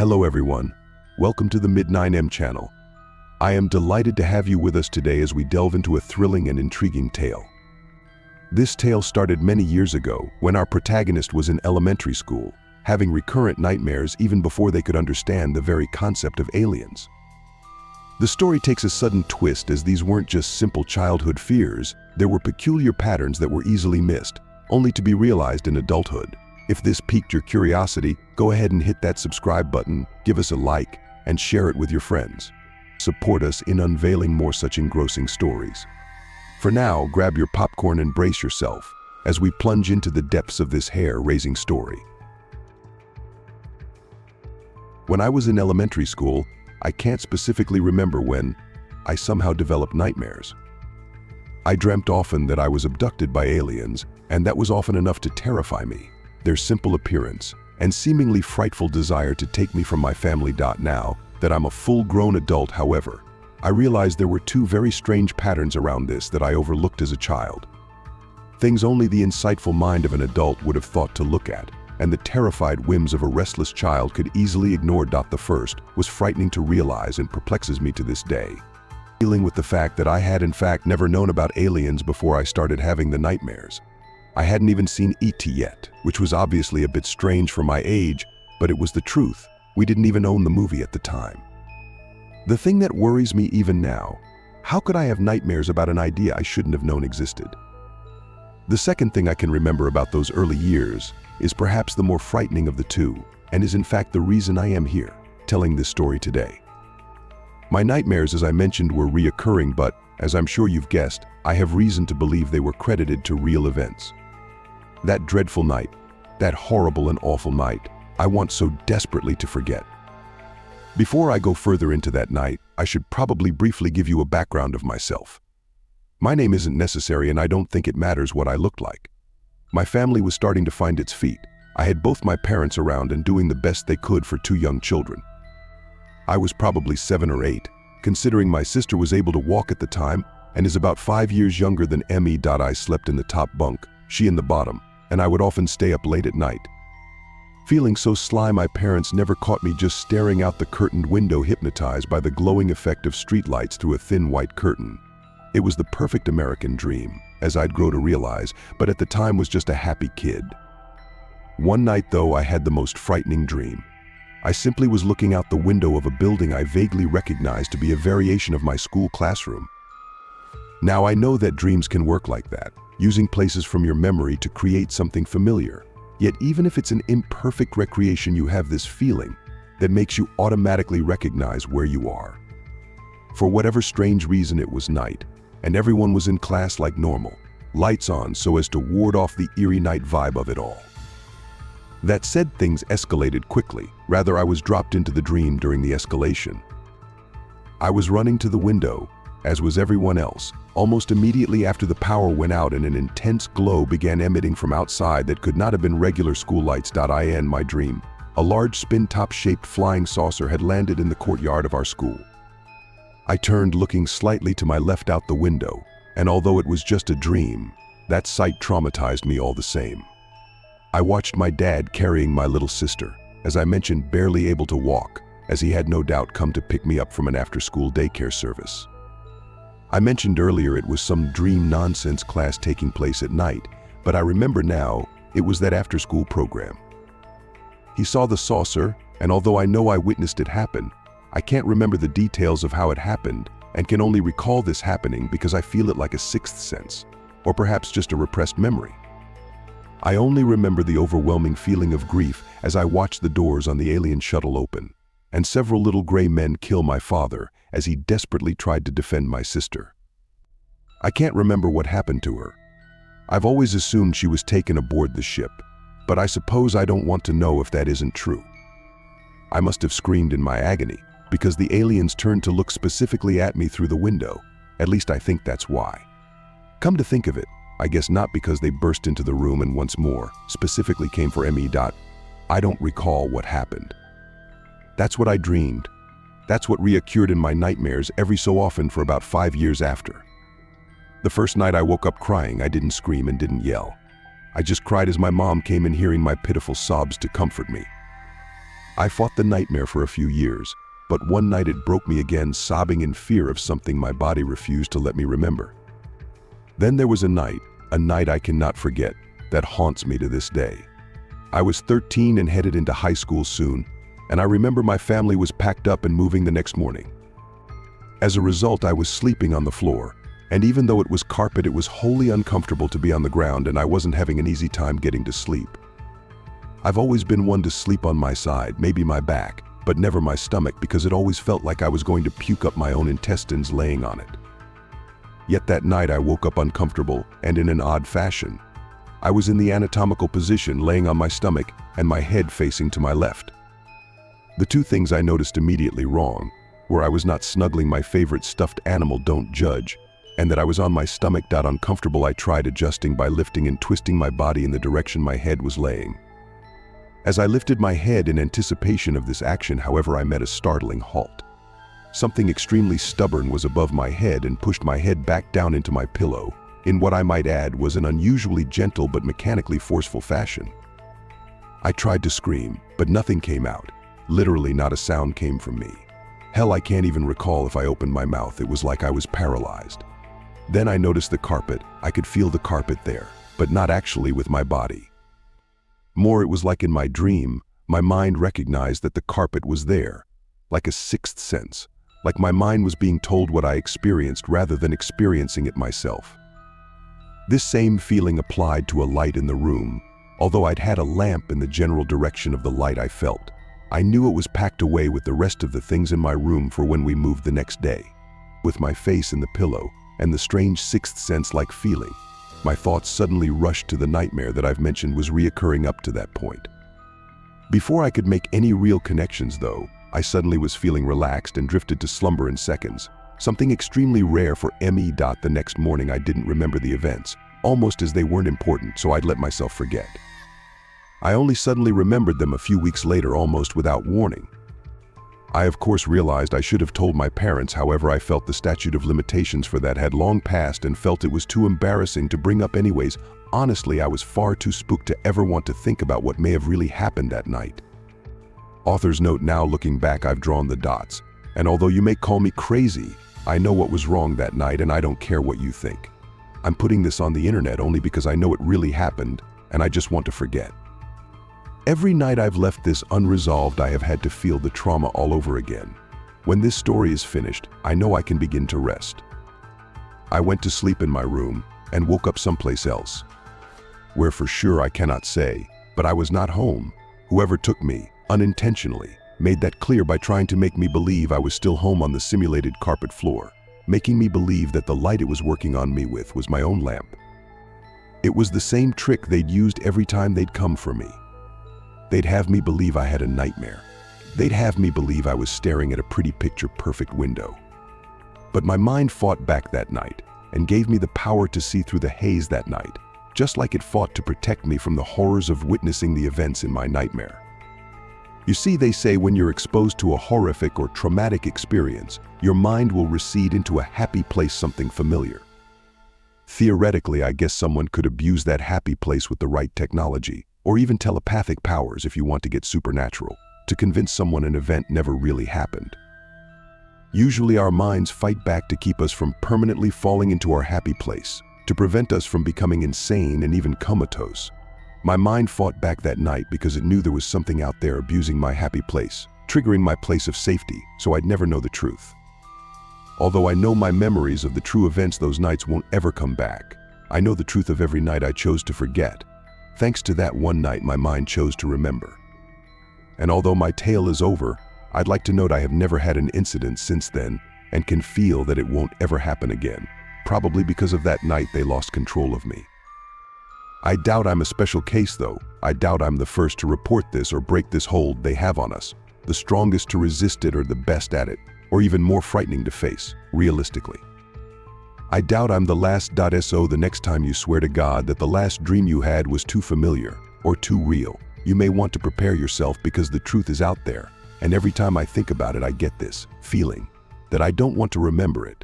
Hello everyone, welcome to the Mid9M channel. I am delighted to have you with us today as we delve into a thrilling and intriguing tale. This tale started many years ago when our protagonist was in elementary school, having recurrent nightmares even before they could understand the very concept of aliens. The story takes a sudden twist as these weren't just simple childhood fears, there were peculiar patterns that were easily missed, only to be realized in adulthood. If this piqued your curiosity, go ahead and hit that subscribe button, give us a like, and share it with your friends. Support us in unveiling more such engrossing stories. For now, grab your popcorn and brace yourself as we plunge into the depths of this hair-raising story. When I was in elementary school, I can't specifically remember when, I somehow developed nightmares. I dreamt often that I was abducted by aliens, and that was often enough to terrify me. Their simple appearance and seemingly frightful desire to take me from my family. Now that I'm a full-grown adult, however, I realized there were two very strange patterns around this that I overlooked as a child. Things only the insightful mind of an adult would have thought to look at, and the terrified whims of a restless child could easily ignore. The first was frightening to realize and perplexes me to this day. Dealing with the fact that I had in fact never known about aliens before I started having the nightmares. I hadn't even seen E.T. yet, which was obviously a bit strange for my age, but it was the truth. We didn't even own the movie at the time. The thing that worries me even now, how could I have nightmares about an idea I shouldn't have known existed? The second thing I can remember about those early years is perhaps the more frightening of the two, and is in fact the reason I am here, telling this story today. My nightmares, as I mentioned, were reoccurring, but, as I'm sure you've guessed, I have reason to believe they were credited to real events. That dreadful night, that horrible and awful night, I want so desperately to forget. Before I go further into that night, I should probably briefly give you a background of myself. My name isn't necessary, and I don't think it matters what I looked like. My family was starting to find its feet. I had both my parents around and doing the best they could for two young children. I was probably 7 or 8, considering my sister was able to walk at the time and is about 5 years younger than me. I slept in the top bunk, she in the bottom, and I would often stay up late at night. Feeling so sly, my parents never caught me just staring out the curtained window, hypnotized by the glowing effect of streetlights through a thin white curtain. It was the perfect American dream, as I'd grow to realize, but at the time was just a happy kid. One night though, I had the most frightening dream. I simply was looking out the window of a building I vaguely recognized to be a variation of my school classroom. Now I know that dreams can work like that, using places from your memory to create something familiar. Yet even if it's an imperfect recreation, you have this feeling that makes you automatically recognize where you are. For whatever strange reason, it was night, and everyone was in class like normal, lights on so as to ward off the eerie night vibe of it all. That said, things escalated quickly. Rather, I was dropped into the dream during the escalation. I was running to the window, as was everyone else, almost immediately after the power went out and an intense glow began emitting from outside that could not have been regular school lights. In my dream, a large spin-top-shaped flying saucer had landed in the courtyard of our school. I turned, looking slightly to my left out the window, and although it was just a dream, that sight traumatized me all the same. I watched my dad carrying my little sister, as I mentioned, barely able to walk, as he had no doubt come to pick me up from an after-school daycare service. I mentioned earlier it was some dream nonsense class taking place at night, but I remember now it was that after-school program. He saw the saucer, and although I know I witnessed it happen, I can't remember the details of how it happened and can only recall this happening because I feel it like a sixth sense, or perhaps just a repressed memory. I only remember the overwhelming feeling of grief as I watched the doors on the alien shuttle open, and several little gray men kill my father as he desperately tried to defend my sister. I can't remember what happened to her. I've always assumed she was taken aboard the ship, but I suppose I don't want to know if that isn't true. I must have screamed in my agony, because the aliens turned to look specifically at me through the window. At least I think that's why. Come to think of it, I guess not because they burst into the room and once more specifically came for me. I don't recall what happened. That's what I dreamed. That's what reoccurred in my nightmares every so often for about 5 years after. The first night I woke up crying, I didn't scream and didn't yell. I just cried as my mom came in, hearing my pitiful sobs to comfort me. I fought the nightmare for a few years, but one night it broke me again, sobbing in fear of something my body refused to let me remember. Then there was a night I cannot forget, that haunts me to this day. I was 13 and headed into high school soon, and I remember my family was packed up and moving the next morning. As a result, I was sleeping on the floor, and even though it was carpet, it was wholly uncomfortable to be on the ground, and I wasn't having an easy time getting to sleep. I've always been one to sleep on my side, maybe my back, but never my stomach, because it always felt like I was going to puke up my own intestines laying on it. Yet that night I woke up uncomfortable and in an odd fashion. I was in the anatomical position, laying on my stomach and my head facing to my left. The two things I noticed immediately wrong were I was not snuggling my favorite stuffed animal, Don't Judge, and that I was on my stomach. Uncomfortable, I tried adjusting by lifting and twisting my body in the direction my head was laying. As I lifted my head in anticipation of this action, however, I met a startling halt. Something extremely stubborn was above my head and pushed my head back down into my pillow, in what I might add was an unusually gentle but mechanically forceful fashion. I tried to scream, but nothing came out. Literally not a sound came from me. Hell, I can't even recall if I opened my mouth. It was like I was paralyzed. Then I noticed the carpet. I could feel the carpet there, but not actually with my body. More, it was like in my dream, my mind recognized that the carpet was there, like a sixth sense, like my mind was being told what I experienced rather than experiencing it myself. This same feeling applied to a light in the room. Although I'd had a lamp in the general direction of the light I felt, I knew it was packed away with the rest of the things in my room for when we moved the next day. With my face in the pillow and the strange sixth sense-like feeling, my thoughts suddenly rushed to the nightmare that I've mentioned was reoccurring up to that point. Before I could make any real connections, though, I suddenly was feeling relaxed and drifted to slumber in seconds, something extremely rare for me. The next morning I didn't remember the events, almost as they weren't important, so I'd let myself forget. I only suddenly remembered them a few weeks later, almost without warning. I of course realized I should have told my parents, however I felt the statute of limitations for that had long passed and felt it was too embarrassing to bring up anyways. Honestly, I was far too spooked to ever want to think about what may have really happened that night. Author's note: now looking back, I've drawn the dots, and although you may call me crazy, I know what was wrong that night and I don't care what you think. I'm putting this on the internet only because I know it really happened and I just want to forget. Every night I've left this unresolved, I have had to feel the trauma all over again. When this story is finished, I know I can begin to rest. I went to sleep in my room and woke up someplace else. Where for sure I cannot say, but I was not home. Whoever took me, unintentionally, made that clear by trying to make me believe I was still home on the simulated carpet floor, making me believe that the light it was working on me with was my own lamp. It was the same trick they'd used every time they'd come for me. They'd have me believe I had a nightmare. They'd have me believe I was staring at a pretty picture-perfect window. But my mind fought back that night and gave me the power to see through the haze that night, just like it fought to protect me from the horrors of witnessing the events in my nightmare. You see, they say when you're exposed to a horrific or traumatic experience, your mind will recede into a happy place, something familiar. Theoretically, I guess someone could abuse that happy place with the right technology, or even telepathic powers if you want to get supernatural, to convince someone an event never really happened. Usually our minds fight back to keep us from permanently falling into our happy place, to prevent us from becoming insane and even comatose. My mind fought back that night because it knew there was something out there abusing my happy place, triggering my place of safety, so I'd never know the truth. Although I know my memories of the true events those nights won't ever come back, I know the truth of every night I chose to forget. Thanks to that one night my mind chose to remember. And although my tale is over, I'd like to note I have never had an incident since then and can feel that it won't ever happen again, probably because of that night they lost control of me. I doubt I'm a special case though. I doubt I'm the first to report this or break this hold they have on us, the strongest to resist it or the best at it, or even more frightening to face, realistically. I doubt I'm the last. So the next time you swear to God that the last dream you had was too familiar or too real, you may want to prepare yourself, because the truth is out there, and every time I think about it I get this feeling that I don't want to remember it.